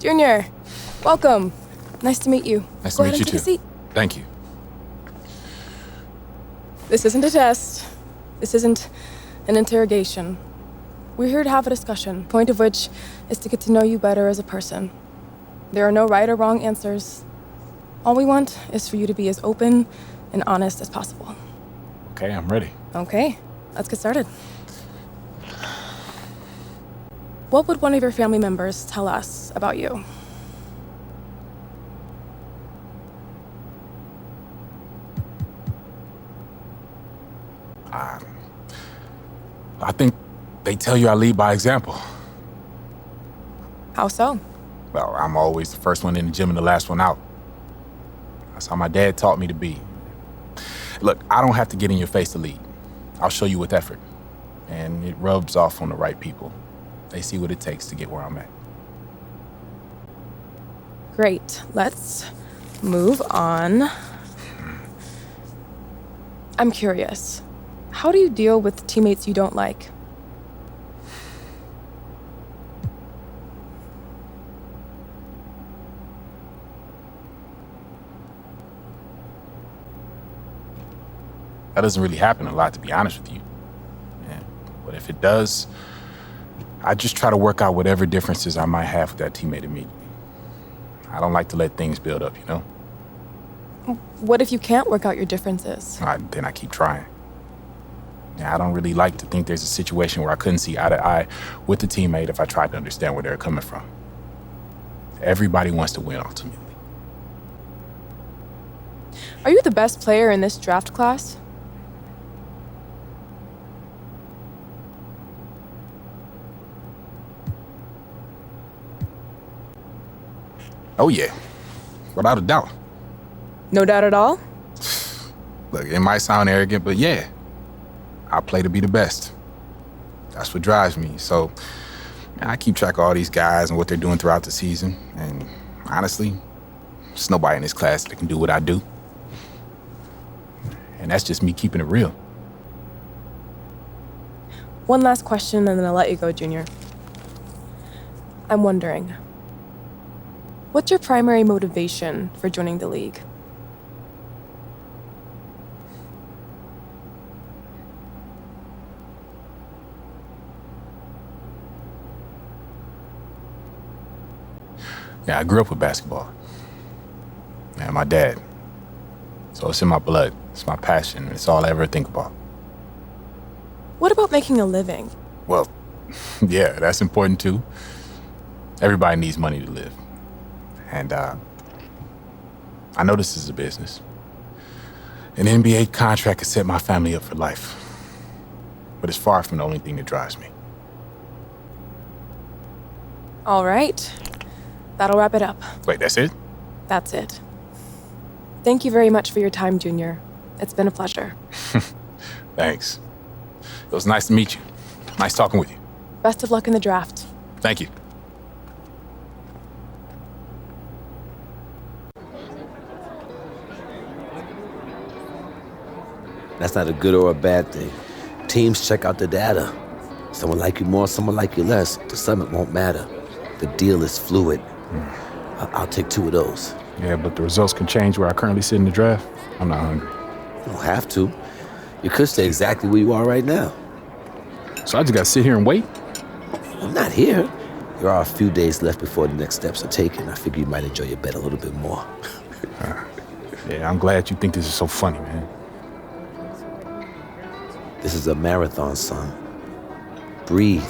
Junior, welcome. Nice to meet you. Nice Go to ahead meet and you take a too. seat. Thank you. This isn't a test. This isn't an interrogation. We're here to have a discussion, point of which is to get to know you better as a person. There are no right or wrong answers. All we want is for you to be as open and honest as possible. Okay, I'm ready. Okay, let's get started. What would one of your family members tell us about you? I think they tell you I lead by example. How so? Well, I'm always the first one in the gym and the last one out. That's how my dad taught me to be. Look, I don't have to get in your face to lead. I'll show you with effort. And it rubs off on the right people. They see what it takes to get where I'm at. Great. Let's move on. I'm curious. How do you deal with teammates you don't like? That doesn't really happen a lot, to be honest with you. Yeah. But if it does, I just try to work out whatever differences I might have with that teammate immediately. I don't like to let things build up, you know? What if you can't work out your differences? Then I keep trying. Yeah, I don't really like to think there's a situation where I couldn't see eye to eye with the teammate if I tried to understand where they're coming from. Everybody wants to win ultimately. Are you the best player in this draft class? Oh yeah, without a doubt. No doubt at all? Look, it might sound arrogant, but yeah, I play to be the best. That's what drives me. So I keep track of all these guys and what they're doing throughout the season. And honestly, there's nobody in this class that can do what I do. And that's just me keeping it real. One last question and then I'll let you go, Junior. I'm wondering, what's your primary motivation for joining the league? Yeah, I grew up with basketball. And my dad. So it's in my blood. It's my passion. It's all I ever think about. What about making a living? Well, yeah, that's important too. Everybody needs money to live. And I know this is a business. An NBA contract could set my family up for life. But it's far from the only thing that drives me. All right. That'll wrap it up. Wait, that's it? That's it. Thank you very much for your time, Junior. It's been a pleasure. Thanks. It was nice to meet you. Nice talking with you. Best of luck in the draft. Thank you. That's not a good or a bad thing. Teams check out the data. Someone like you more, someone like you less. To some, it won't matter. The deal is fluid. I'll take 2 of those. Yeah, but the results can change where I currently sit in the draft. I'm not hungry. You don't have to. You could stay exactly where you are right now. So I just gotta sit here and wait? I'm not here. There are a few days left before the next steps are taken. I figure you might enjoy your bet a little bit more. Yeah, I'm glad you think this is so funny, man. This is a marathon, son. Breathe.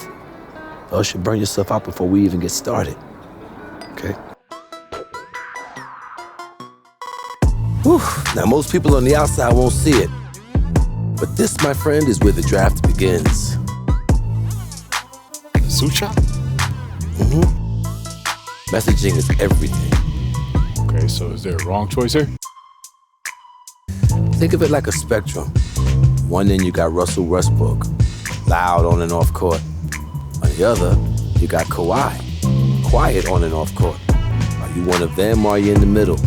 Or else you'll burn yourself out before we even get started. Okay? Whew. Now, most people on the outside won't see it. But this, my friend, is where the draft begins. Sucha? Messaging is everything. Okay, so is there a wrong choice here? Think of it like a spectrum. One end, you got Russell Westbrook, loud on and off court. On the other, you got Kawhi, quiet on and off court. Are you one of them or are you in the middle?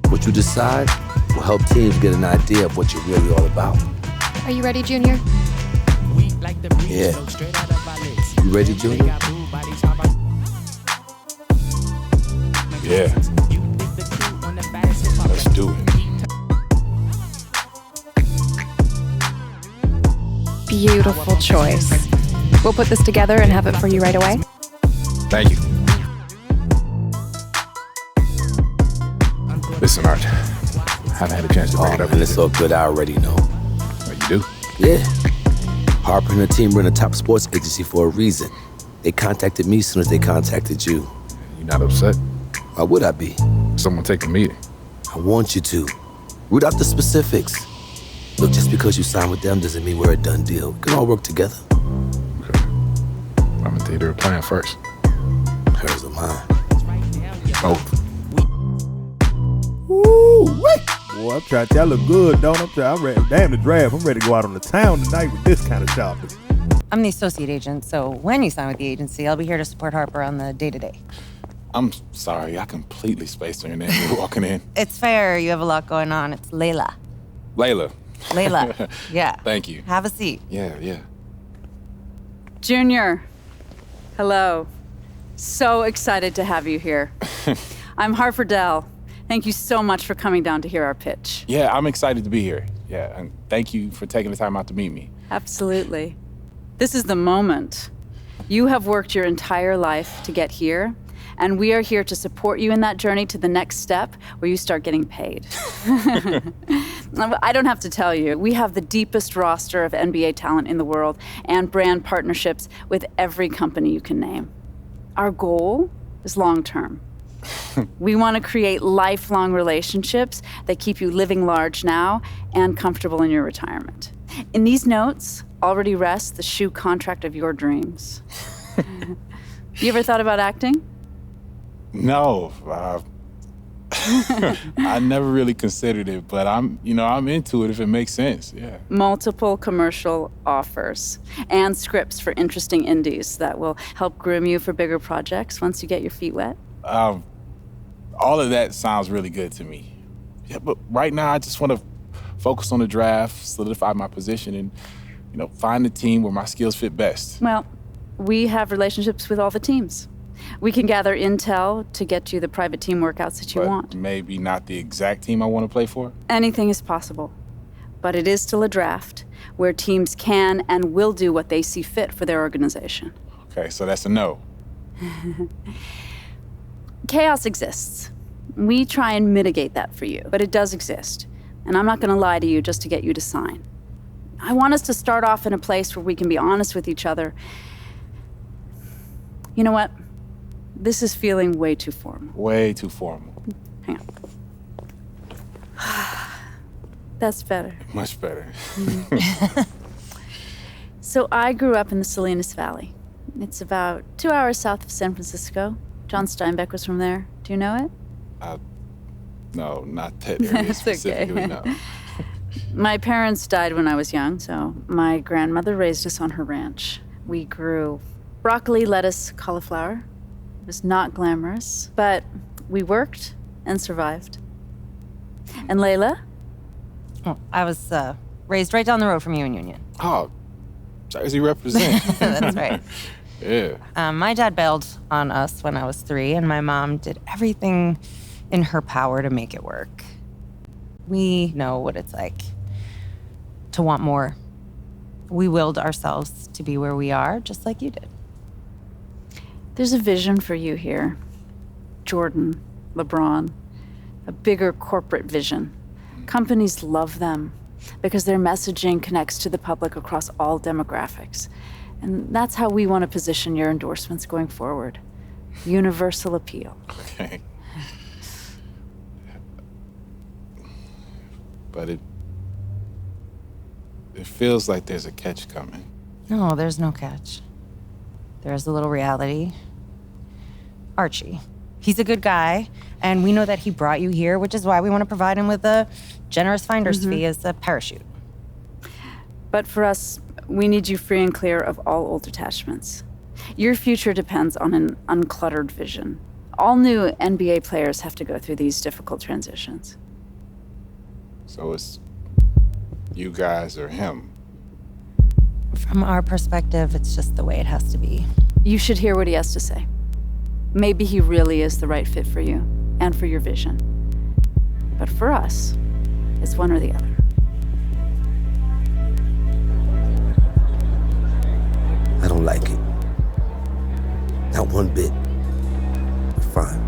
What you decide will help teams get an idea of what you're really all about. Are you ready, Junior? Yeah. You ready, Junior? Yeah. Let's do it. Beautiful choice. We'll put this together and have it for you right away. Thank you. Listen, Art, I haven't had a chance to bring it up. And it's all good, I already know. Oh, you do? Yeah. Harper and her team run a top sports agency for a reason. They contacted me as soon as they contacted you. You not upset? Why would I be? Someone take the meeting. I want you to. Root out the specifics. Look, just because you signed with them doesn't mean we're a done deal. We can all work together. Okay. I'm gonna tell you their plan first. Hers or mine? Both. Ooh, wait. Boy, I'm trying to tell you, I look good, don't I? I'm ready. Damn the draft. I'm ready to go out on the town tonight with this kind of shopping. I'm the associate agent, so when you sign with the agency, I'll be here to support Harper on the day-to-day. I'm sorry, I completely spaced on your name. You're walking in. It's fair, you have a lot going on. It's Layla. Layla. Layla, yeah. Thank you. Have a seat. Yeah. Junior, hello. So excited to have you here. I'm Harper Dell. Thank you so much for coming down to hear our pitch. Yeah, I'm excited to be here. Yeah, and thank you for taking the time out to meet me. Absolutely. This is the moment. You have worked your entire life to get here, and we are here to support you in that journey to the next step where you start getting paid. I don't have to tell you, we have the deepest roster of NBA talent in the world and brand partnerships with every company you can name. Our goal is long-term. We want to create lifelong relationships that keep you living large now and comfortable in your retirement. In these notes already rests the shoe contract of your dreams. You ever thought about acting? No, I never really considered it, but I'm into it if it makes sense, yeah. Multiple commercial offers and scripts for interesting indies that will help groom you for bigger projects once you get your feet wet. All of that sounds really good to me. Yeah, but right now I just want to focus on the draft, solidify my position, and find the team where my skills fit best. Well, we have relationships with all the teams. We can gather intel to get you the private team workouts that you want. Maybe not the exact team I want to play for? Anything is possible. But it is still a draft where teams can and will do what they see fit for their organization. Okay, so that's a no. Chaos exists. We try and mitigate that for you, but it does exist. And I'm not going to lie to you just to get you to sign. I want us to start off in a place where we can be honest with each other. You know what? This is feeling way too formal. Way too formal. Hang on. That's better. Much better. So I grew up in the Salinas Valley. It's about 2 hours south of San Francisco. John Steinbeck was from there. Do you know it? No, not that area specifically, okay. No. My parents died when I was young, so my grandmother raised us on her ranch. We grew broccoli, lettuce, cauliflower. It was not glamorous, but we worked and survived. And Layla? Oh, I was raised right down the road from you in Union. Oh, Jersey represent. That's right. Yeah. My dad bailed on us when I was 3, and my mom did everything in her power to make it work. We know what it's like to want more. We willed ourselves to be where we are, just like you did. There's a vision for you here. Jordan, LeBron, a bigger corporate vision. Companies love them because their messaging connects to the public across all demographics. And that's how we want to position your endorsements going forward. Universal appeal. Okay. But it feels like there's a catch coming. No, there's no catch. There's a little reality. Archie. He's a good guy, and we know that he brought you here, which is why we want to provide him with a generous finder's fee as a parachute. But for us, we need you free and clear of all old attachments. Your future depends on an uncluttered vision. All new NBA players have to go through these difficult transitions. So it's you guys or him? From our perspective, it's just the way it has to be. You should hear what he has to say. Maybe he really is the right fit for you. and for your vision. But for us, it's one or the other. I don't like it. Not one bit. Fine.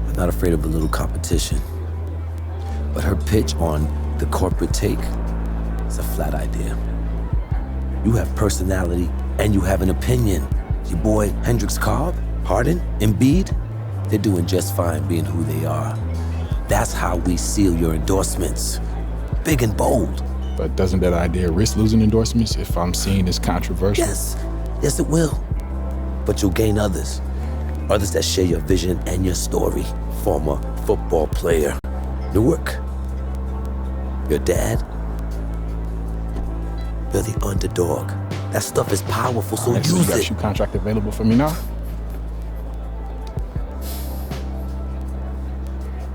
I'm not afraid of a little competition. But her pitch on the corporate take is a flat idea. You have personality and you have an opinion. Your boy Hendrix Cobb, Harden, Embiid, they're doing just fine being who they are. That's how we seal your endorsements. Big and bold. But doesn't that idea risk losing endorsements if I'm seen as controversial? Yes, it will. But you'll gain others. Others that share your vision and your story. Former football player. Newark. Your dad. You're the underdog. That stuff is powerful, so You use got a it. shoe contract available for me now?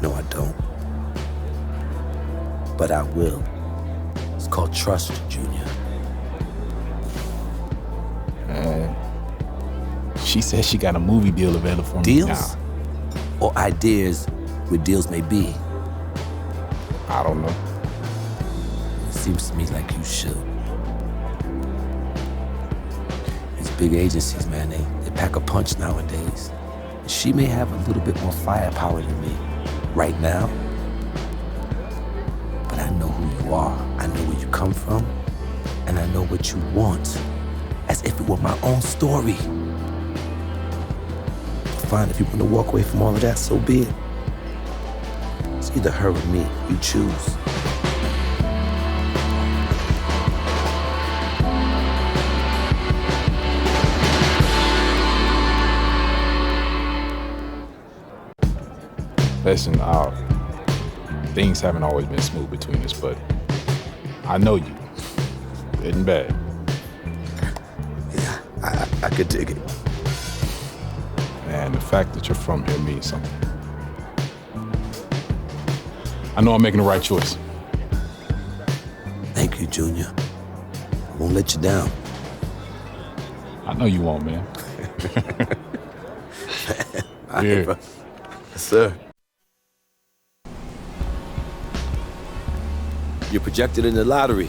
No, I don't. But I will. It's called trust, Junior. She said she got a movie deal available for me Deals? now. Or ideas where deals may be? I don't know. It seems to me like you should. These big agencies, man, they pack a punch nowadays. She may have a little bit more firepower than me right now. But I know who you are. I know where you come from. And I know what you want. As if it were my own story. Fine, if you want to walk away from all of that, so be it. It's either her or me. You choose. Listen, things haven't always been smooth between us, but I know you. Good and bad. Yeah, I could dig it. And the fact that you're from here means something. I know I'm making the right choice. Thank you, Junior. I won't let you down. I know you won't, man. Yeah. Yes, sir. You're projected in the lottery.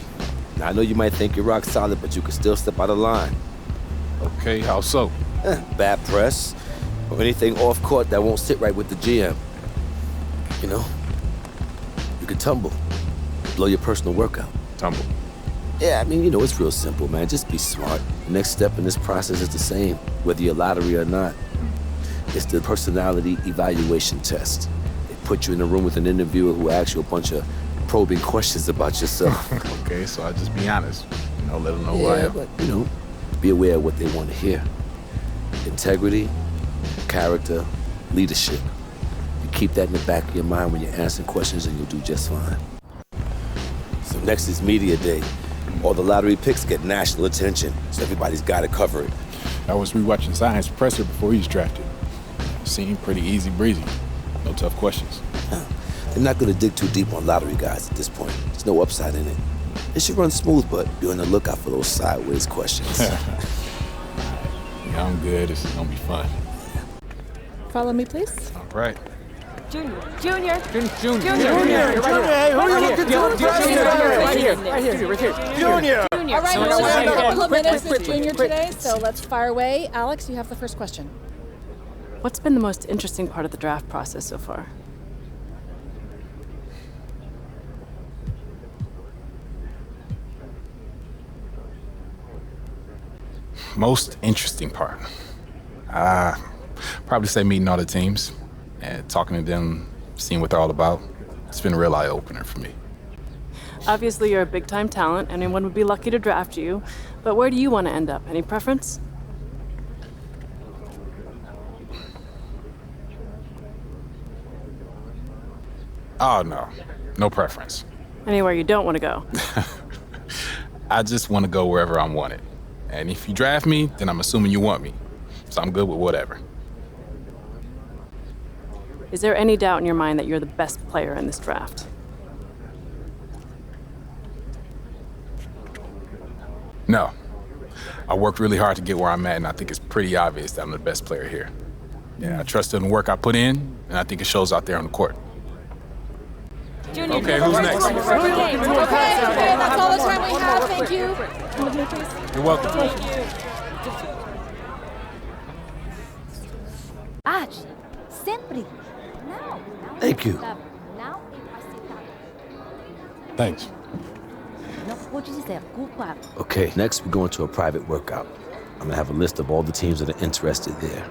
Now, I know you might think you're rock solid, but you can still step out of line. Okay, how so? Bad press, or anything off court that won't sit right with the GM. You know, you could tumble, blow your personal workout. Tumble. Yeah, I mean, you know, it's real simple, man. Just be smart. The next step in this process is the same, whether you're lottery or not. It's the personality evaluation test. They put you in a room with an interviewer who asks you a bunch of probing questions about yourself. Okay, so I just be honest. You know, let them know who I Yeah, am. but, you know, be aware of what they want to hear. Integrity, character, leadership. You keep that in the back of your mind when you're answering questions and you'll do just fine. So next is media day. All the lottery picks get national attention, so everybody's got to cover it. I was rewatching Science Presser before he was drafted. Seemed pretty easy breezy. No tough questions. They're not going to dig too deep on lottery guys at this point. There's no upside in it. It should run smooth, but be on the lookout for those sideways questions. Yeah, I'm good. This is gonna be fun. Follow me, please. All right. Junior. Junior. Hey, who are you looking to? Right here. Junior. All right, we only have a couple of minutes with Junior today, so let's fire away. Alex, you have the first question. What's been the most interesting part of the draft process so far? Most interesting part. Probably say meeting all the teams and talking to them, seeing what they're all about. It's been a real eye-opener for me. Obviously, you're a big-time talent. Anyone would be lucky to draft you. But where do you want to end up? Any preference? Oh, no. No preference. Anywhere you don't want to go. I just want to go wherever I'm wanted. And if you draft me, then I'm assuming you want me. So I'm good with whatever. Is there any doubt in your mind that you're the best player in this draft? No. I worked really hard to get where I'm at, and I think it's pretty obvious that I'm the best player here. Yeah, I trust in the work I put in, and I think it shows out there on the court. Okay, who's next? Okay, that's all the time we have. Thank you. Come with me, please. You're welcome. Sempre. Não. Thank you. Não incapacitado. Thanks. Não pode dizer culpado. Okay, next we're going to a private workout. I'm gonna have a list of all the teams that are interested there.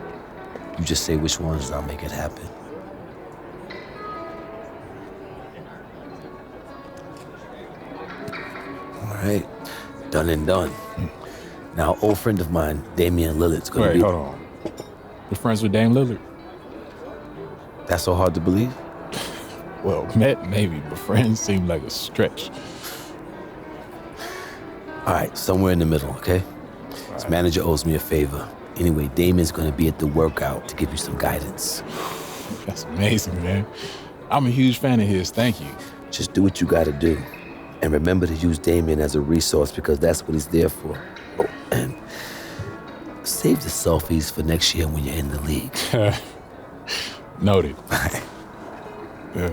You just say which ones and I'll make it happen. All right, done and done. Now, old friend of mine, Damian Lillard's gonna Wait, be... hold on. You're friends with Dame Lillard? That's so hard to believe? Well, met maybe, but friends seem like a stretch. All right, somewhere in the middle, okay? This manager owes me a favor. Anyway, Damian's gonna be at the workout to give you some guidance. That's amazing, man. I'm a huge fan of his. Thank you. Just do what you gotta do. And remember to use Damian as a resource because that's what he's there for. Oh, and save the selfies for next year when you're in the league. Noted. Yeah.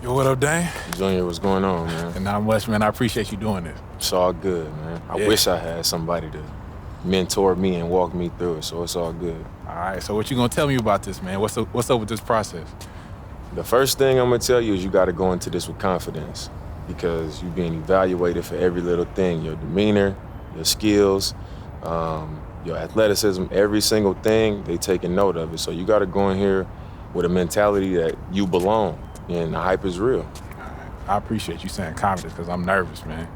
Yo, what up, Dane? Junior, what's going on, man? And not much, man. I appreciate you doing this. It's all good, man. I Yeah. wish I had somebody to mentor me and walk me through it, so it's all good. All right, so what you gonna tell me about this, man? What's up with this process? The first thing I'm gonna tell you is you gotta go into this with confidence because you're being evaluated for every little thing, your demeanor, your skills, your athleticism, every single thing, they taking note of it. So you gotta go in here with a mentality that you belong and the hype is real. I appreciate you saying confidence because I'm nervous, man.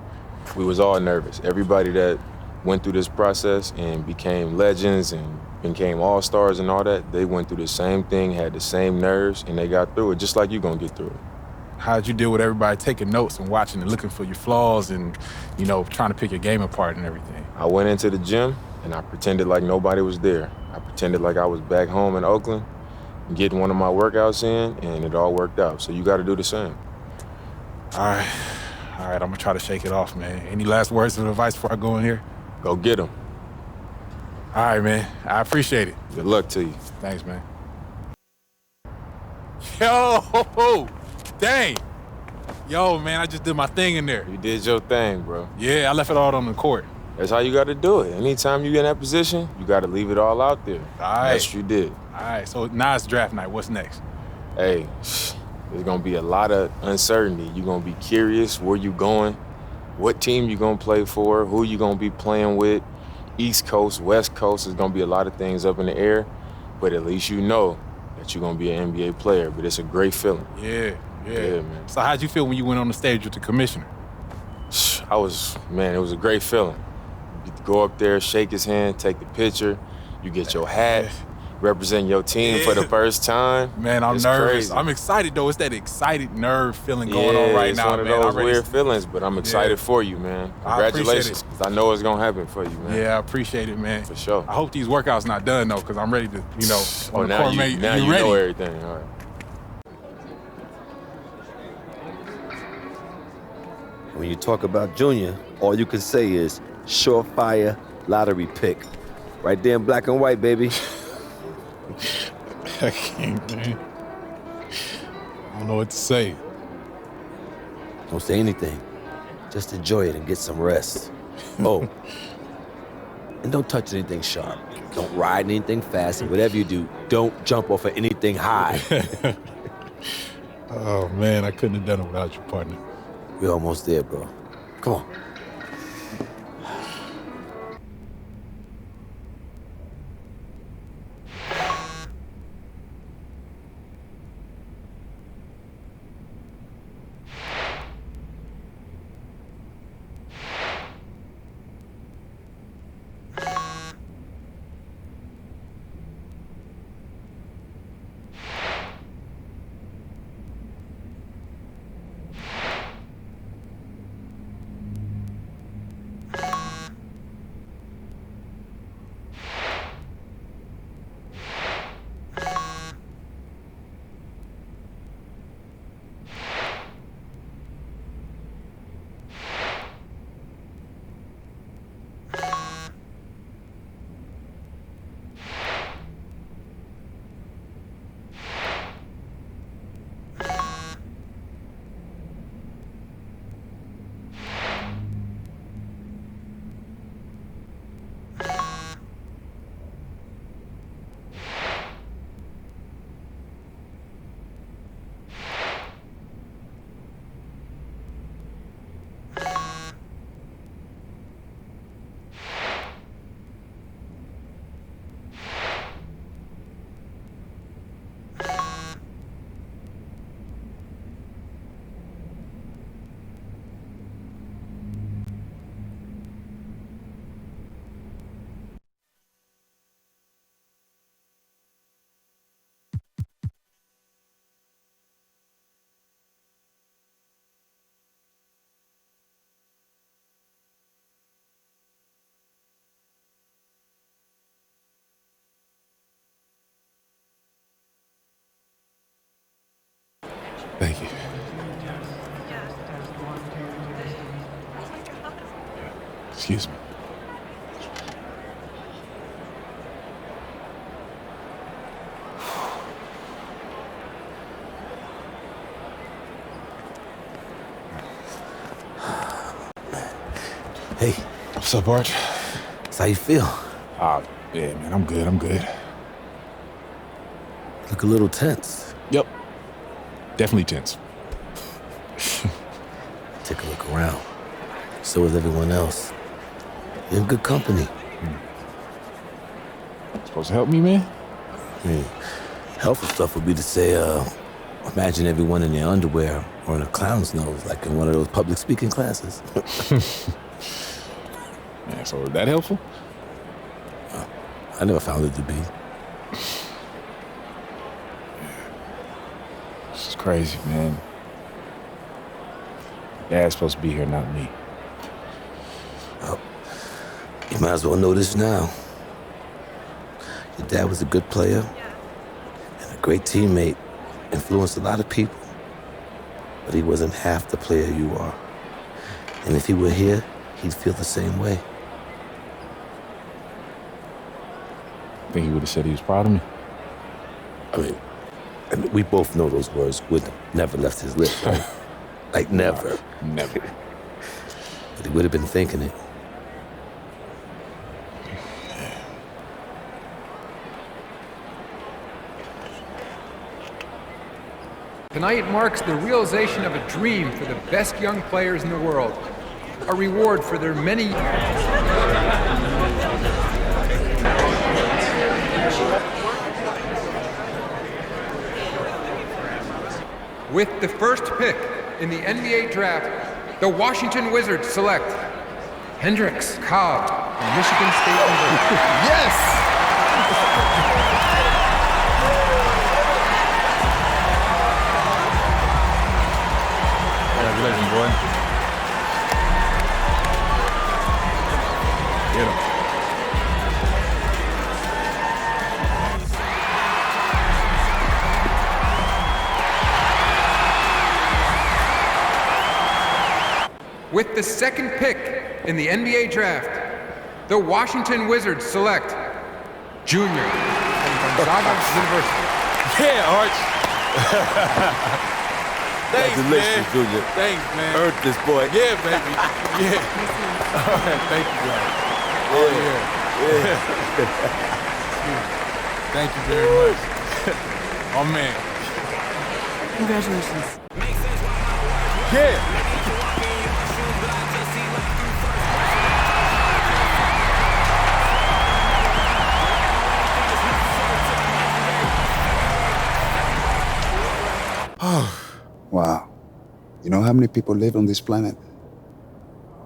We was all nervous. Everybody that went through this process and became legends and became all-stars and all that, they went through the same thing, had the same nerves, and they got through it just like you gonna get through it. How'd you deal with everybody taking notes and watching and looking for your flaws and, you know, trying to pick your game apart and everything? I went into the gym and I pretended like nobody was there. I pretended like I was back home in Oakland, getting one of my workouts in, and it all worked out. So you gotta do the same. All right, I'm gonna try to shake it off, man. Any last words of advice before I go in here? Go get them. All right, man. I appreciate it. Good luck to you. Thanks, man. Yo, dang. Yo, man, I just did my thing in there. You did your thing, bro. Yeah, I left it all on the court. That's how you gotta do it. Anytime you get in that position, you gotta leave it all out there. All right. That's what you did. All right, so now it's draft night. What's next? Hey, there's gonna be a lot of uncertainty. You're gonna be curious where you going, what team you gonna play for, who you gonna be playing with, East Coast, West Coast. There's gonna be a lot of things up in the air, but at least you know that you're gonna be an NBA player. But it's a great feeling. Yeah, man. So how'd you feel when you went on the stage with the commissioner? It was a great feeling. You get to go up there, shake his hand, take the picture, you get your hat, represent your team for the first time. Man, I'm It's nervous. crazy. I'm excited, though. It's that excited nerve feeling going on right it's now, one of man. those I'm ready weird to- feelings, but I'm excited for you, man. I appreciate Congratulations, it. 'cause I know it's gonna happen for you, man. Yeah, I appreciate it, man. For sure. I hope these workouts not done, though, because I'm ready to, you know, Oh, on the now court, you, man. now You you ready? know everything. All right. When you talk about Junior, all you can say is surefire lottery pick. Right there in black and white, baby. I can't, man. I don't know what to say. Don't say anything. Just enjoy it and get some rest. Oh, and don't touch anything sharp. Don't ride anything fast, and whatever you do, don't jump off of anything high. Oh, man, I couldn't have done it without you, partner. We're almost there, bro. Come on. Excuse me. Hey, What's up, Arch? so how you feel? Yeah, man, I'm good. Look a little tense. Yep. Definitely tense. Take a look around. So is everyone else. You're in good company. Supposed to help me, man? Helpful stuff would be to say, imagine everyone in their underwear or in a clown's nose, like in one of those public speaking classes. Yeah, so is that helpful? I never found it to be. This is crazy, man. Dad's supposed to be here, not me. Well, you might as well know this now. Your dad was a good player and a great teammate, influenced a lot of people. But he wasn't half the player you are. And if he were here, he'd feel the same way. Think he would have said he was proud of me? I mean, we both know those words would have never left his lips, right? Like never. Never. But he would have been thinking it. Tonight marks the realization of a dream for the best young players in the world. A reward for their many... With the first pick in the NBA draft, the Washington Wizards select Hendricks Cobb from Michigan State University. Yes! Congratulations, boy. Get him. With the second pick in the NBA draft, the Washington Wizards select Junior from Gonzaga University. Yeah, Arch. Thanks, Congratulations, man. Junior. Thanks, man. Earned this boy. Yeah, baby. Yeah. All right, thank you, guys. Oh, yeah. Thank you very much. Oh, man. Congratulations. Yeah. Wow. You know how many people live on this planet?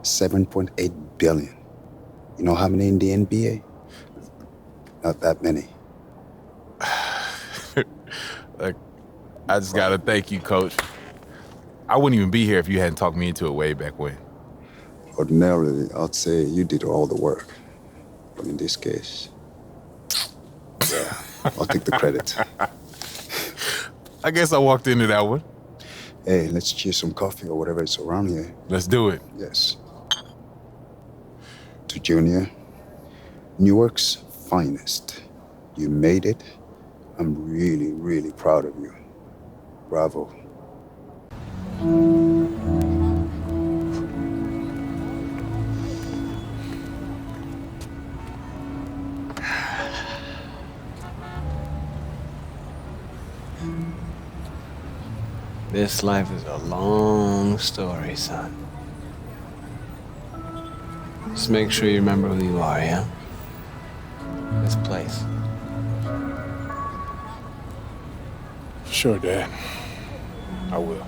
7.8 billion. You know how many in the NBA? Not that many. Look, I just gotta thank you, Coach. I wouldn't even be here if you hadn't talked me into it way back when. Ordinarily, I'd say you did all the work. But in this case, yeah, I'll take the credit. I guess I walked into that one. Hey, let's cheers some coffee or whatever is around here. Let's do it. Yes. To Junior, Newark's finest. You made it. I'm really, really proud of you. Bravo. This life is a long story, son. Just make sure you remember who you are, yeah? This place. Sure, Dad. I will.